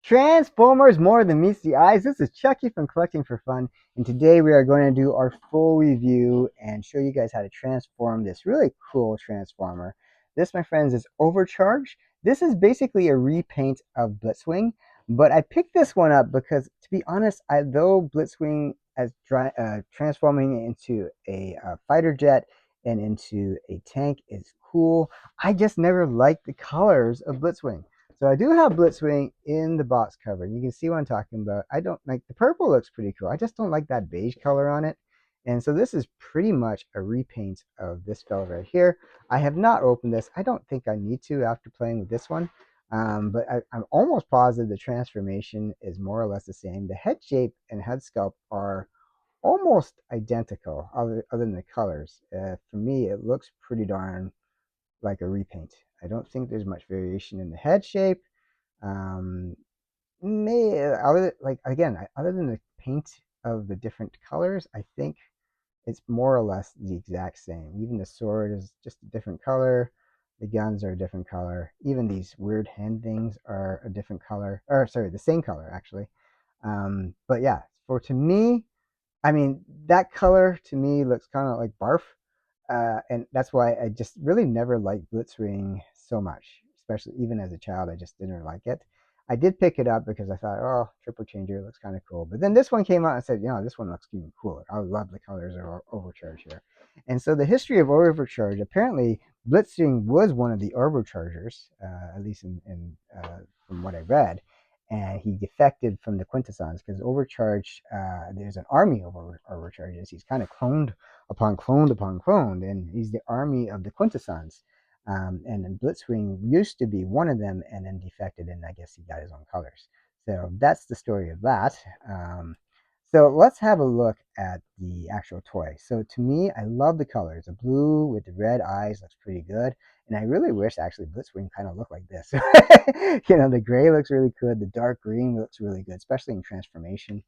Transformers more than meets the eyes. This is Chucky from Collecting for Fun, and today we are going to do our full review and show you guys how to transform this really cool transformer. This, my friends, is Overcharge. This is basically a repaint of Blitzwing, but I picked this one up because, to be honest, though Blitzwing as transforming into a fighter jet and into a tank is cool, I just never liked the colors of Blitzwing. So I do have Blitzwing in the box cover. You can see what I'm talking about. I don't like the purple, looks pretty cool. I just don't like that beige color on it. And so this is pretty much a repaint of this fellow right here. I have not opened this. I don't think I need to after playing with this one. But I'm almost positive the transformation is more or less the same. The head shape and head sculpt are almost identical other than the colors. For me, it looks pretty darn like a repaint. I don't think there's much variation in the head shape. Um, other than the paint of the different colors, I think it's more or less the exact same. Even the sword is just a different color. The guns are a different color. Even these weird hand things are a different color, or sorry, the same color actually. But yeah, for to me, I mean, that color to me looks kind of like barf. And that's why I just really never liked Blitzwing so much, especially even as a child. I just didn't like it. I did pick it up because I thought, oh, Triple Changer looks kind of cool. But then this one came out and said, this one looks even cooler. I love the colors of Overcharge here. And so the history of Overcharge, apparently Blitzwing was one of the Overchargers, at least from what I read, and he defected from the Quintessons because Overcharge, there's an army of Overcharges. He's kind of cloned upon cloned upon cloned, and he's the army of the Quintessons. And then Blitzwing used to be one of them, and then defected, and I guess he got his own colors. So that's the story of that. So let's have a look at the actual toy. So to me, I love the colors. The blue with the red eyes looks pretty good. And I really wish actually Blitzwing kind of looked like this. The gray looks really good. The dark green looks really good, especially in transformation.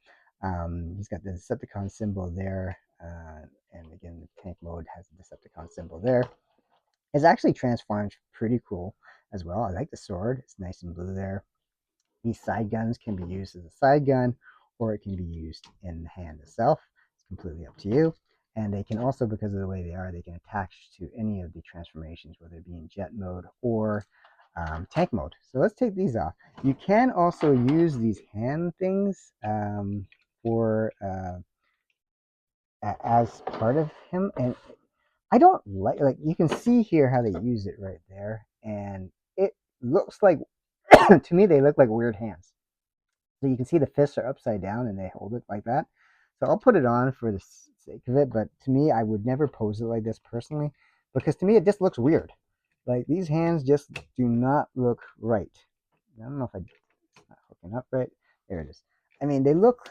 He's got the Decepticon symbol there. And again, the tank mode has the Decepticon symbol there. It's actually transformed pretty cool as well. I like the sword. It's nice and blue there. These side guns can be used as a side gun, or it can be used in the hand itself. It's completely up to you. And they can also, because of the way they are, they can attach to any of the transformations, whether it be in jet mode or tank mode. So let's take these off. You can also use these hand things for as part of him. And I don't like you can see here how they use it right there. And it looks like, to me, they look like weird hands. So you can see the fists are upside down and they hold it like that. So I'll put it on for the sake of it, but to me, I would never pose it like this personally because to me, it just looks weird. Like these hands just do not look right. I don't know if it's not hooking up right. There it is. I mean, they look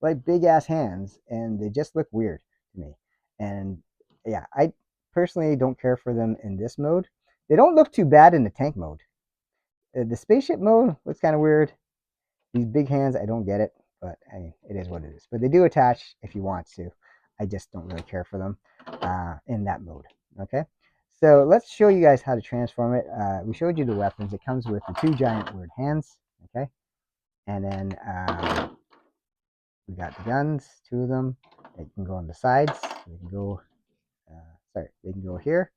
like big ass hands and they just look weird to me. And yeah, I personally don't care for them in this mode. They don't look too bad in the tank mode. The spaceship mode looks kind of weird. These big hands, I don't get it, but I mean, it is what it is. But they do attach if you want to. I just don't really care for them in that mode. Okay, so let's show you guys how to transform it. We showed you the weapons. It comes with the two giant weird hands. Okay, and then we got the guns, two of them. They can go on the sides. They can go, they can go here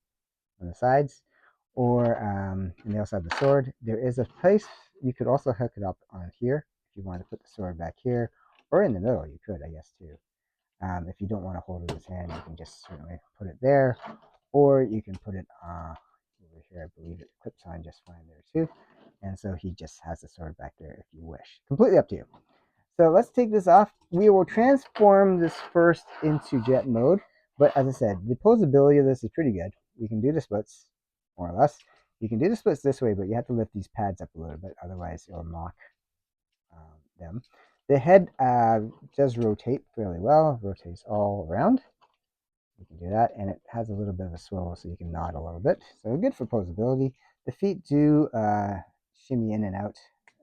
on the sides, or and they also have the sword. There is a place you could also hook it up on here if you want to put the sword back here, or in the middle. You could, I guess, too. If you don't want to hold it in his hand, you can just certainly put it there, or you can put it over here. I believe it clips on just fine there too. And so he just has the sword back there if you wish. Completely up to you. So let's take this off. We will transform this first into jet mode. But as I said, the posability of this is pretty good. You can do the splits, more or less. You can do the splits this way, but you have to lift these pads up a little bit. Otherwise, it'll knock them. The head does rotate fairly well. It rotates all around. You can do that. And it has a little bit of a swivel, so you can nod a little bit. So good for posability. The feet do shimmy in and out.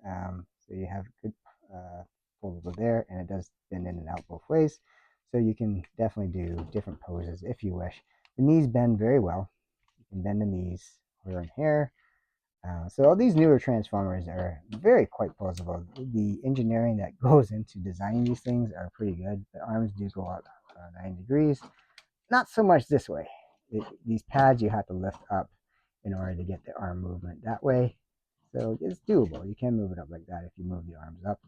So you have good over there, and it does bend in and out both ways, so you can definitely do different poses if you wish. The knees bend very well. You can bend the knees here and here. So all these newer transformers are quite posable. The engineering that goes into designing these things are pretty good. The arms do go up 90 degrees. Not so much this way. These pads you have to lift up in order to get the arm movement that way. So it's doable. You can move it up like that if you move the arms up.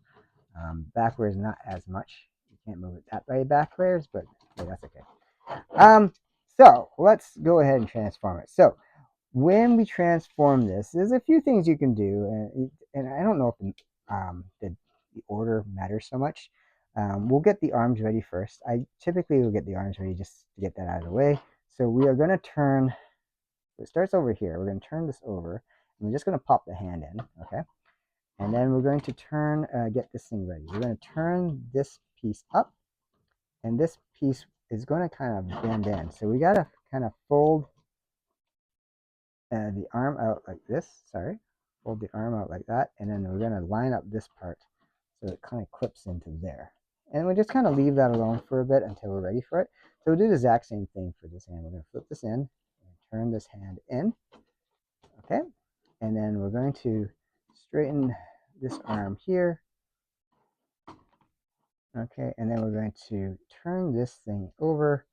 Backwards, not as much. You can't move it that way backwards, but yeah, that's okay. So let's go ahead and transform it. So when we transform this, there's a few things you can do, and I don't know if the order matters so much. We'll get the arms ready first. I typically will get the arms ready just to get that out of the way. So we are going to turn, it starts over here. We're going to turn this over, and we're just going to pop the hand in, okay? And then we're going to get this thing ready. We're going to turn this piece up, and this piece is going to kind of bend in. So we got to kind of fold the arm out like this. Sorry, fold the arm out like that, and then we're going to line up this part so it kind of clips into there. And we just kind of leave that alone for a bit until we're ready for it. So we'll do the exact same thing for this hand. We're going to flip this in and turn this hand in, okay? And then we're going to straighten this arm here, okay? And then we're going to turn this thing over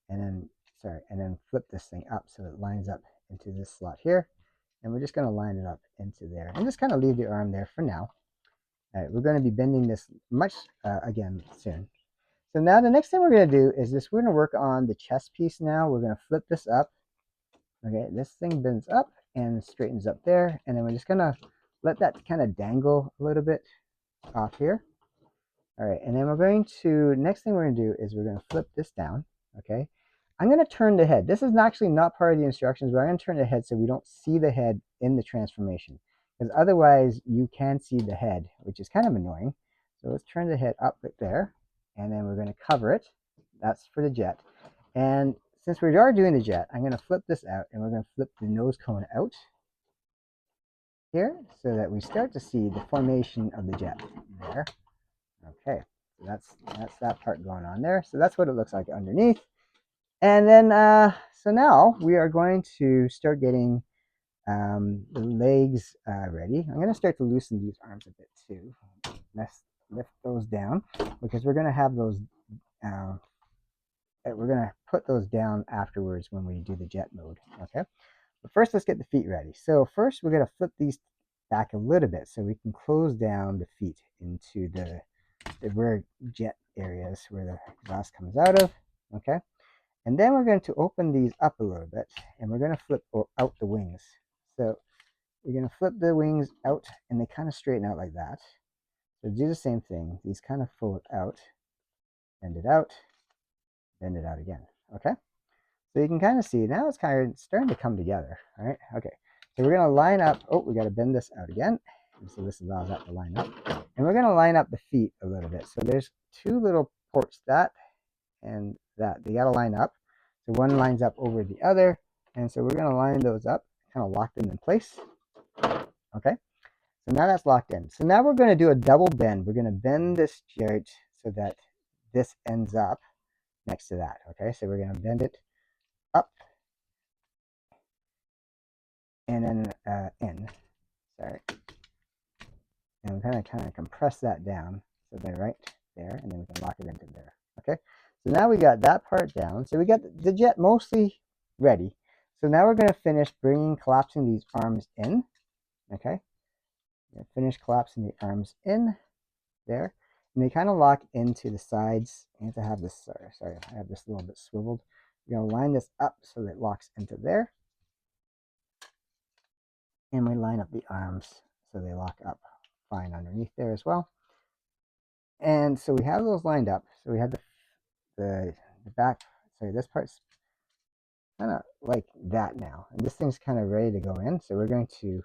and then flip this thing up so it lines up into this slot here. And we're just going to line it up into there and just kind of leave the arm there for now. All right, we're going to be bending this much again soon. So now the next thing we're going to do is this. We're going to work on the chest piece now. We're going to flip this up. Okay, this thing bends up and straightens up there. And then we're just going to let that kind of dangle a little bit off here. All right, and then we're going to, next thing we're going to do is we're going to flip this down. Okay, I'm going to turn the head. This is actually not part of the instructions, but I'm going to turn the head so we don't see the head in the transformation. Because otherwise you can see the head, which is kind of annoying. So let's turn the head up right there, and then we're going to cover it. That's for the jet. And since we are doing the jet, I'm going to flip this out, and we're going to flip the nose cone out here so that we start to see the formation of the jet there. Okay, so that's that part going on there. So that's what it looks like underneath. And then, so now we are going to start getting the legs ready. I'm going to start to loosen these arms a bit too. Let's lift those down because we're going to have those, we're going to put those down afterwards when we do the jet mode, okay? But first, let's get the feet ready. So first, we're going to flip these back a little bit so we can close down the feet into the rear jet areas where the exhaust comes out of, okay? And then we're going to open these up a little bit, and we're going to flip out the wings. So you're going to flip the wings out, and they kind of straighten out like that. So do the same thing. These kind of fold out, bend it out again. Okay? So you can kind of see now it's kind of starting to come together. All right? Okay. So we're going to line up. Oh, we got to bend this out again. So this allows that to line up. And we're going to line up the feet a little bit. So there's two little ports, that and that. They got to line up. So one lines up over the other. And so we're going to line those up, kind of lock them in place. Okay. So now that's locked in. So now we're going to do a double bend. We're going to bend this jet so that this ends up next to that. Okay. So we're going to bend it up and then in. Sorry. And we're going to kind of compress that down so they're right there, and then we can lock it into there. Okay. So now we got that part down. So we got the jet mostly ready. So now we're going to finish collapsing these arms in. Okay. Finish collapsing the arms in there. And they kind of lock into the sides. I have to have this, sorry, I have this a little bit swiveled. We're going to line this up so that it locks into there. And we line up the arms so they lock up fine underneath there as well. And so we have those lined up. So we have the back, sorry, this part's kind of like that now. And this thing's kind of ready to go in. So we're going to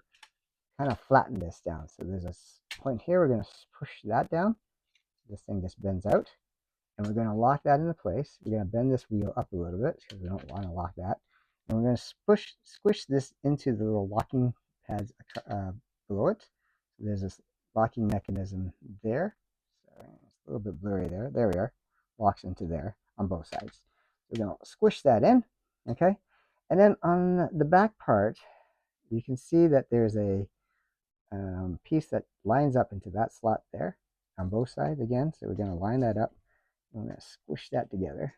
kind of flatten this down. So there's a point here. We're going to push that down. This thing just bends out. And we're going to lock that into place. We're going to bend this wheel up a little bit because we don't want to lock that. And we're going to squish this into the little locking pads below it. So there's this locking mechanism there. Sorry, it's a little bit blurry there. There we are. Locks into there on both sides. We're going to squish that in, okay? And then on the back part, you can see that there's a piece that lines up into that slot there on both sides again. So we're going to line that up. I'm going to squish that together,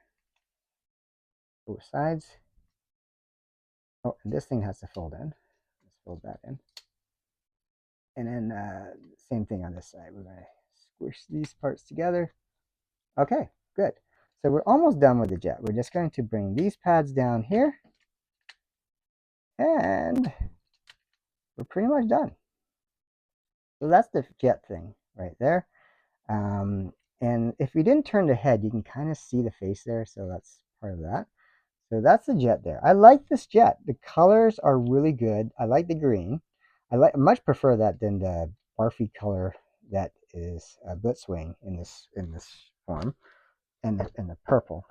both sides. Oh, and this thing has to fold in. Let's fold that in. And then same thing on this side. We're going to squish these parts together. Okay, good. So we're almost done with the jet. We're just going to bring these pads down here. And we're pretty much done. So that's the jet thing right there. And if you didn't turn the head, you can kind of see the face there. So that's part of that. So that's the jet there. I like this jet. The colors are really good. I like the green. I much prefer that than the barfy color that is Blitzwing in this form, and the purple.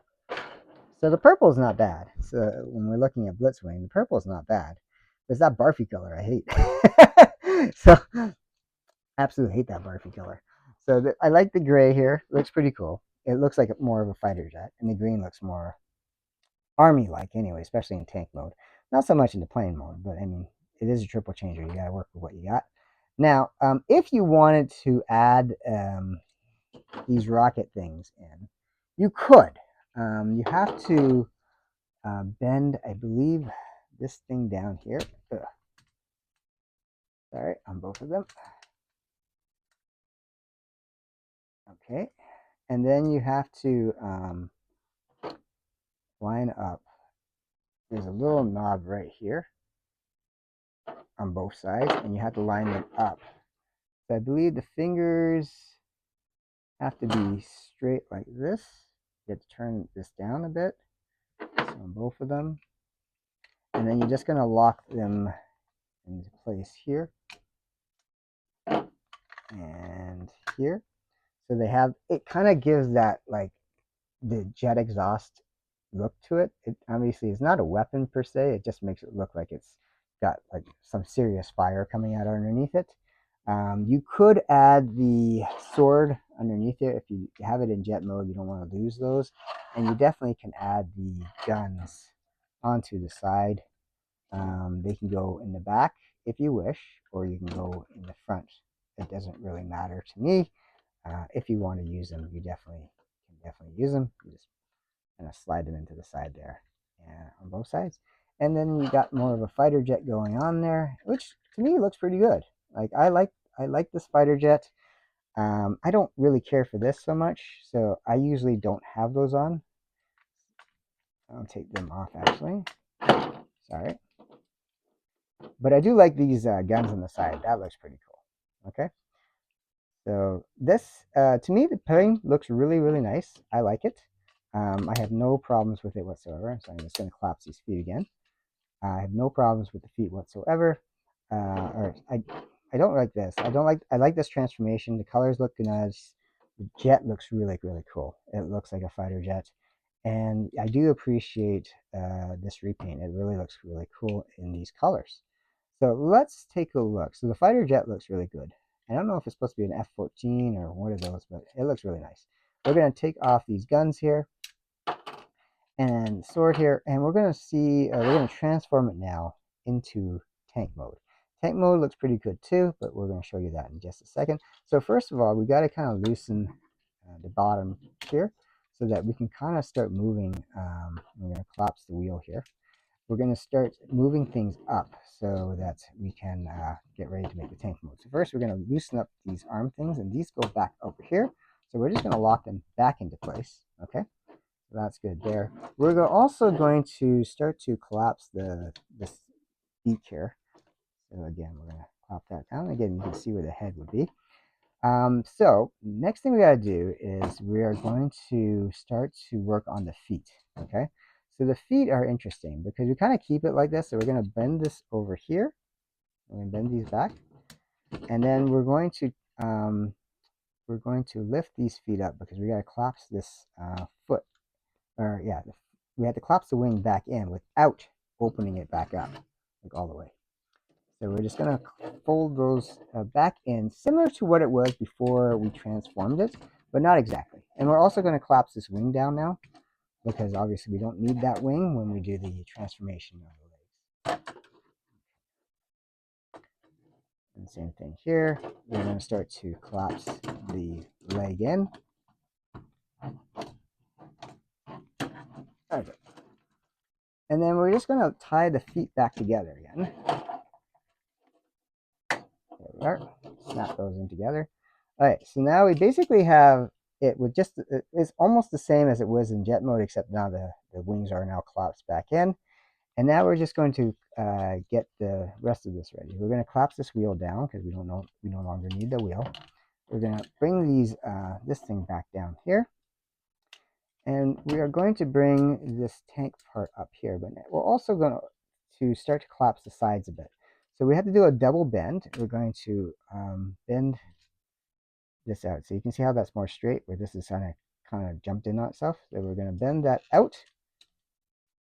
So the purple is not bad. So when we're looking at Blitzwing, the purple is not bad. It's that barfy color I hate. So absolutely hate that barfy color. So I like the gray here. It looks pretty cool. It looks like more of a fighter jet, and the green looks more army-like anyway, especially in tank mode. Not so much in the plane mode, but I mean, it is a triple changer. You got to work with what you got. Now, if you wanted to add these rocket things in, you could. You have to bend, I believe, this thing down here. Ugh. Sorry, on both of them. Okay, and then you have to line up. There's a little knob right here on both sides, and you have to line them up. So I believe the fingers have to be straight like this. You have to turn this down a bit, so on both of them. And then you're just going to lock them into place here and here. So they have, it kind of gives that like the jet exhaust look to it. It obviously is not a weapon per se. It just makes it look like it's got like some serious fire coming out underneath it. You could add the sword underneath it if you have it in jet mode. You don't want to lose those, and you definitely can add the guns onto the side. They can go in the back if you wish, or you can go in the front. It doesn't really matter to me. If you want to use them, you definitely can use them. You just kind of slide them into the side there, on both sides. And then you got more of a fighter jet going on there, which to me looks pretty good. Like I like this fighter jet. I don't really care for this so much, so I usually don't have those on. I'll take them off actually. Sorry. But I do like these guns on the side. That looks pretty cool. Okay. So this, to me, the plane looks really, really nice. I like it. I have no problems with it whatsoever. So I'm just going to collapse these feet again. I have no problems with the feet whatsoever. I don't like this. I like this transformation. The colors look nice. The jet looks really, really cool. It looks like a fighter jet. And I do appreciate this repaint. It really looks really cool in these colors. So let's take a look. So the fighter jet looks really good. I don't know if it's supposed to be an F-14 or one of those, but it looks really nice. We're going to take off these guns here and sword here, and we're going to see, we're going to transform it now into tank mode. Tank mode looks pretty good too, but we're going to show you that in just a second. So first of all, we got to kind of loosen the bottom here so that we can kind of start moving. We're going to collapse the wheel here. We're going to start moving things up so that we can get ready to make the tank mode. So first we're going to loosen up these arm things, and these go back over here. So we're just going to lock them back into place. Okay, so that's good there. We're also going to start to collapse this beak here. So again, we're going to pop that down. Again, you can see where the head would be. So next thing we got to do is we are going to start to work on the feet. Okay. So the feet are interesting because we kind of keep it like this. So we're going to bend this over here. We're going to bend these back, and then we're going to lift these feet up because we got to collapse this foot, or yeah, we have to collapse the wing back in without opening it back up, like all the way. So we're just going to fold those back in, similar to what it was before we transformed it, but not exactly. And we're also going to collapse this wing down now, because obviously we don't need that wing when we do the transformation of the legs. And same thing here. We're going to start to collapse the leg in. Okay. And then we're just going to tie the feet back together again. There we are. Snap those in together. All right, so now we basically have it with just, it's almost the same as it was in jet mode, except now the wings are now collapsed back in. And now we're just going to get the rest of this ready. We're going to collapse this wheel down because we no longer need the wheel. We're going to bring these this thing back down here. And we are going to bring this tank part up here, but we're also going to start to collapse the sides a bit. So we have to do a double bend. We're going to bend this out. So you can see how that's more straight, where this is kind of jumped in on itself. So we're going to bend that out.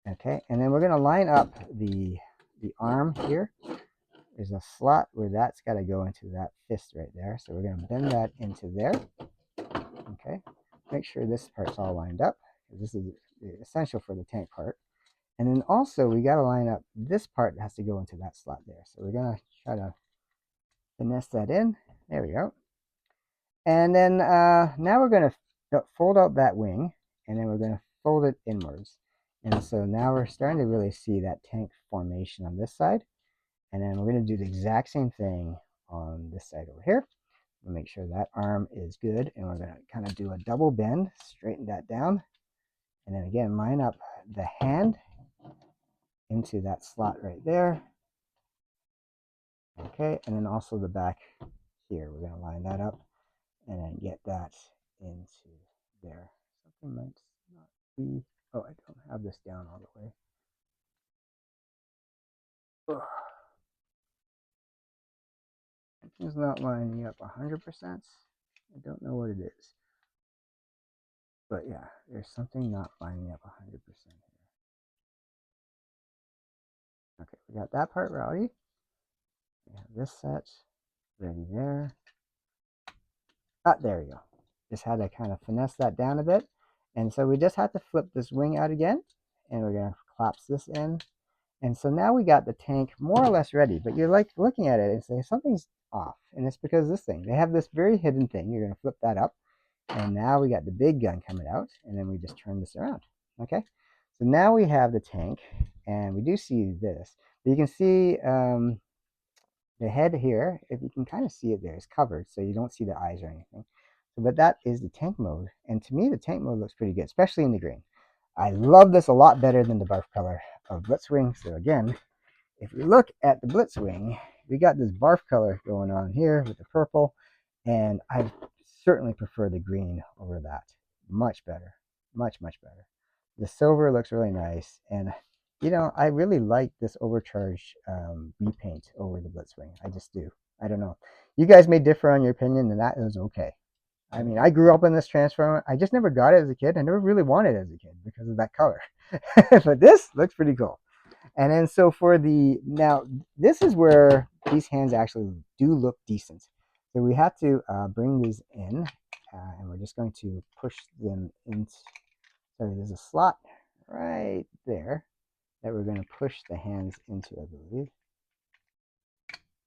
Okay, and then we're going to line up the arm here. There's a slot where that's got to go into that fist right there. So we're going to bend that into there. Okay, make sure this part's all lined up. This is essential for the tank part. And then also we got to line up this part that has to go into that slot there. So we're going to try to finesse that in. There we go. And then now we're going to fold out that wing, and then we're going to fold it inwards. And so now we're starting to really see that tank formation on this side. And then we're going to do the exact same thing on this side over here. We'll make sure that arm is good, and we're going to kind of do a double bend, straighten that down, and then again line up the hand into that slot right there. Okay, and then also the back here, we're going to line that up and then get that into there. Something might not be, oh, I don't have this down all the way. Ugh. It's not lining up 100%. I don't know what it is. But yeah, there's something not lining up 100% here. Okay, we got that part ready. We have this set ready there. Ah, there we go. Just had to kind of finesse that down a bit. And so we just have to flip this wing out again. And we're going to collapse this in. And so now we got the tank more or less ready. But you're like looking at it and say something's off. And it's because of this thing. They have this very hidden thing. You're going to flip that up. And now we got the big gun coming out. And then we just turn this around. Okay. So now we have the tank. And we do see this. But you can see the head here, if you can kind of see it there, is covered, so you don't see the eyes or anything. So, but that is the tank mode, and to me the tank mode looks pretty good, especially in the green. I love this a lot better than the barf color of Blitzwing. So again, if we look at the Blitzwing, we got this barf color going on here with the purple, and I certainly prefer the green over that. Much better, much better. The silver looks really nice, and you know, I really like this Overcharge repaint over the Blitzwing. I just do. I don't know. You guys may differ on your opinion, and that is okay. I mean, I grew up in this Transformer. I just never got it as a kid. I never really wanted it as a kid because of that color. But this looks pretty cool. And then so for the, now this is where these hands actually do look decent. So we have to bring these in, and we're just going to push them into, sorry, there's a slot right there that we're going to push the hands into, I believe.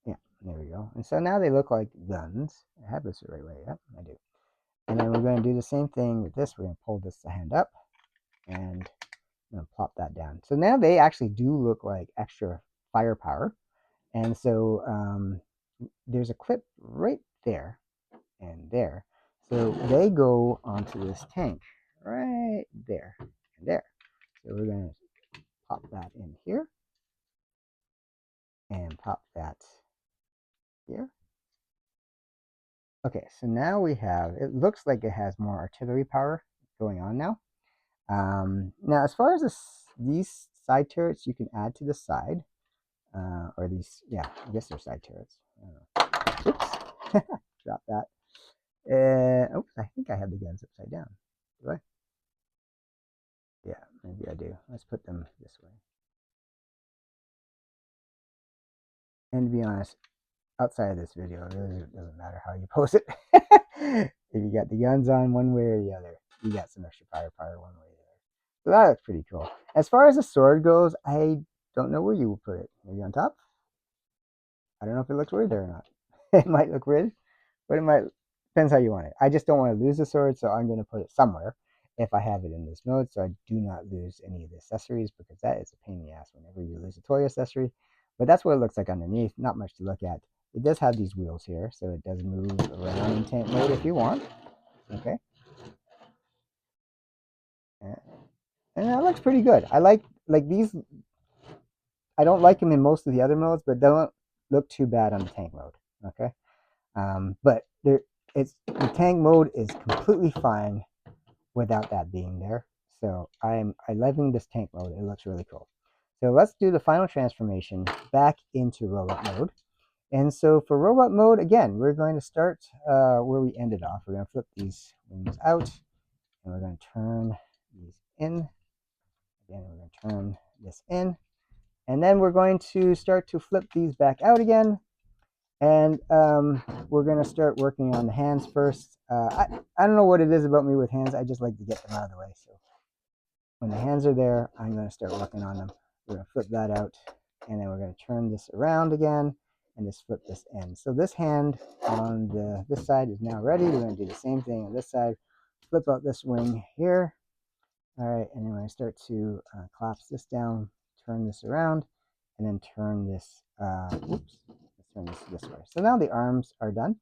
Yeah, there we go. And so now they look like guns. I have this the right way. Yep, I do. And then we're going to do the same thing with this. We're going to pull this hand up and I'm going to plop that down. So now they actually do look like extra firepower. And so there's a clip right there and there. So they go onto this tank right there and there. So we're going to pop that in here and pop that here. Okay, so now we have, it looks like it has more artillery power going on now. Now, as far as these side turrets, you can add to the side, or these, yeah, I guess they're side turrets. Oops, drop that. Oops, I think I have the guns upside down. Do I? Yeah, maybe I do. Let's put them this way. And to be honest, outside of this video, it really doesn't matter how you post it. If you got the guns on one way or the other, you got some extra firepower one way or the other. So that looks pretty cool. As far as the sword goes, I don't know where you will put it. Maybe on top? I don't know if it looks weird there or not. It might look weird, but it might, depends how you want it. I just don't want to lose the sword, so I'm going to put it somewhere if I have it in this mode, so I do not lose any of the accessories, because that is a pain in the ass whenever you lose a toy accessory. But that's what it looks like underneath. Not much to look at. It does have these wheels here, so it does move around in tank mode if you want. Okay, and that looks pretty good. I like these. I don't like them in most of the other modes, but they don't look too bad on the tank mode. Okay, but the tank mode is completely fine without that being there. So I'm loving this tank mode. It looks really cool. So let's do the final transformation back into robot mode. And so for robot mode, again, we're going to start where we ended off. We're going to flip these wings out, and we're going to turn these in. Again, we're going to turn this in. And then we're going to start to flip these back out again. And we're going to start working on the hands first. I don't know what it is about me with hands. I just like to get them out of the way. So when the hands are there, I'm going to start working on them. We're going to flip that out, and then we're going to turn this around again and just flip this in. So this hand on this side is now ready. We're going to do the same thing on this side. Flip out this wing here. All right, and then we're going to start to collapse this down, turn this around, and then turn this, let's turn this way. So now the arms are done.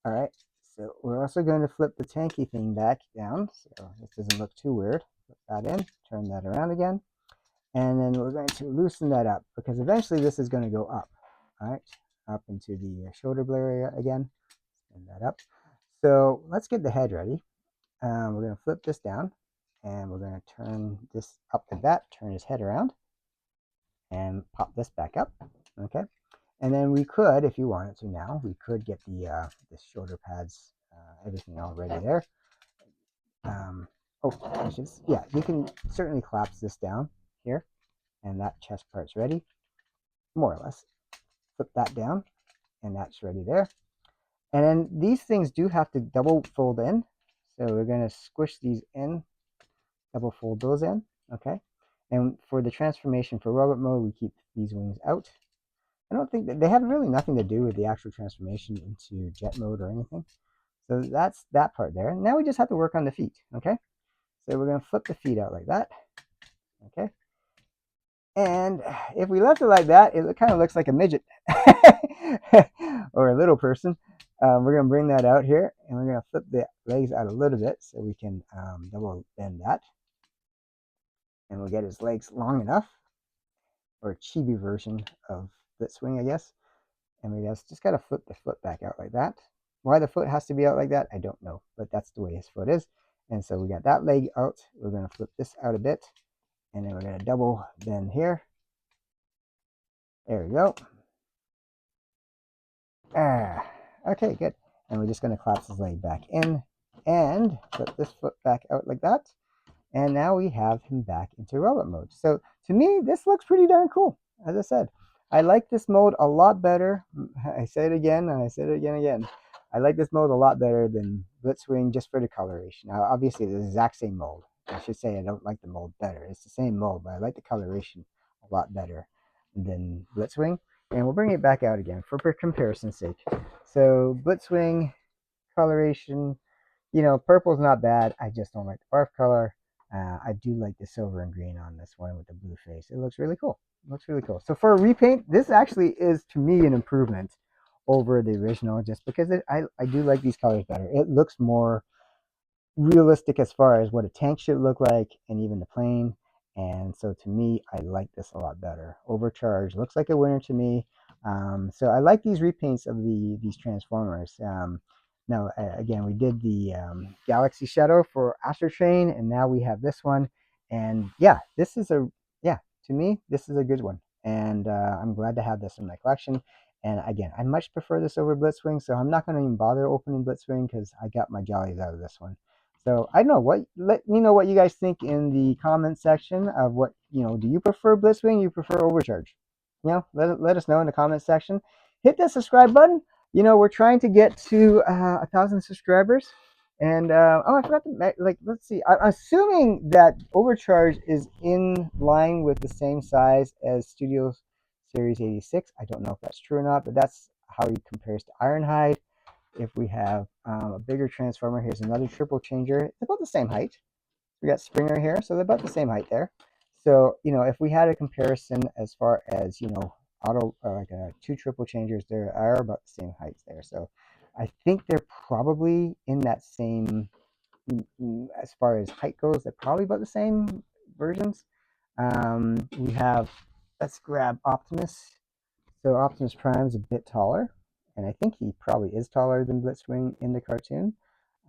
All right, so we're also going to flip the tanky thing back down, so this doesn't look too weird. Put that in, turn that around again, and then we're going to loosen that up, because eventually this is going to go up. All right, up into the shoulder blade area again. Spin that up. So let's get the head ready. We're going to flip this down, and we're going to turn this up like that, turn his head around, and pop this back up. Okay, and then we could, if you wanted to now, we could get the shoulder pads, everything already there. Yeah, you can certainly collapse this down here, and that chest part's ready, more or less. Flip that down, and that's ready there. And then these things do have to double fold in, so we're going to squish these in, double fold those in. Okay, and for the transformation for robot mode, we keep these wings out. I don't think that they have really nothing to do with the actual transformation into jet mode or anything. So that's that part there. Now we just have to work on the feet. Okay, so we're going to flip the feet out like that. Okay, and if we left it like that, it kind of looks like a midget or a little person. We're going to bring that out here, and we're going to flip the legs out a little bit so we can double bend that. And we'll get his legs long enough, or a chibi version of Blitzwing, I guess. And we just got to flip the foot back out like that. Why the foot has to be out like that, I don't know, but that's the way his foot is. And so we got that leg out. We're going to flip this out a bit, and then we're going to double bend here. There we go. Okay, good. And we're just going to collapse his leg back in and flip this foot back out like that. And now we have him back into robot mode. So to me, this looks pretty darn cool. As I said, I like this mode a lot better. I say it again, and I say it again. I like this mode a lot better than Blitzwing, just for the coloration. Now, obviously, it's the exact same mold. I should say I don't like the mold better. It's the same mold, but I like the coloration a lot better than Blitzwing. And we'll bring it back out again for comparison's sake. So Blitzwing coloration, purple's not bad. I just don't like the barf color. I do like the silver and green on this one with the blue face. It looks really cool. So for a repaint, this actually is, to me, an improvement over the original, just because I do like these colors better. It looks more realistic as far as what a tank should look like, and even the plane. And so to me, I like this a lot better. Overcharge looks like a winner to me. So I like these repaints of these Transformers. Now, again, we did the Galaxy Shadow for Astro Train, and now we have this one. And yeah, to me, this is a good one. And I'm glad to have this in my collection. And again, I much prefer this over Blitzwing, so I'm not going to even bother opening Blitzwing, because I got my jollies out of this one. So I don't know, let me know what you guys think in the comment section of what, do you prefer Blitzwing? You prefer Overcharge? Let us know in the comment section. Hit the subscribe button. We're trying to get to 1,000 subscribers. And I forgot to, let's see. I'm assuming that Overcharge is in line with the same size as Studio Series 86. I don't know if that's true or not, but that's how he compares to Ironhide. If we have a bigger transformer, here's another triple changer. It's about the same height. We got Springer here, so they're about the same height there. So, if we had a comparison as far as, auto like two triple changers, they are about the same heights there. So I think they're probably in that same, as far as height goes, they're probably about the same versions. We have, let's grab Optimus. So Optimus Prime's a bit taller, and I think he probably is taller than Blitzwing in the cartoon.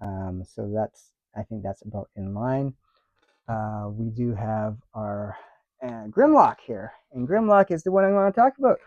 So I think that's about in line. We do have our Grimlock here, and Grimlock is the one I want to talk about.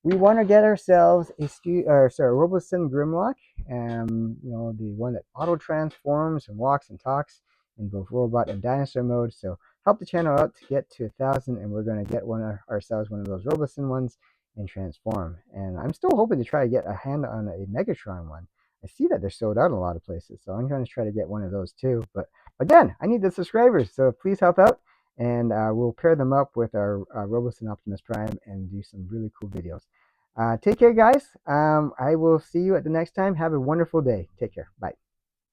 We want to get ourselves a Robosen Grimlock, the one that auto transforms and walks and talks in both robot and dinosaur mode. So help the channel out to get to 1,000, and we're going to get ourselves one of those Robosen ones and transform. And I'm still hoping to try to get a hand on a Megatron one. I see that they're sold out in a lot of places, so I'm going to try to get one of those too. But again, I need the subscribers, so please help out, and we'll pair them up with our Robosen Optimus Prime and do some really cool videos. Take care, guys. I will see you at the next time. Have a wonderful day. Take care. Bye.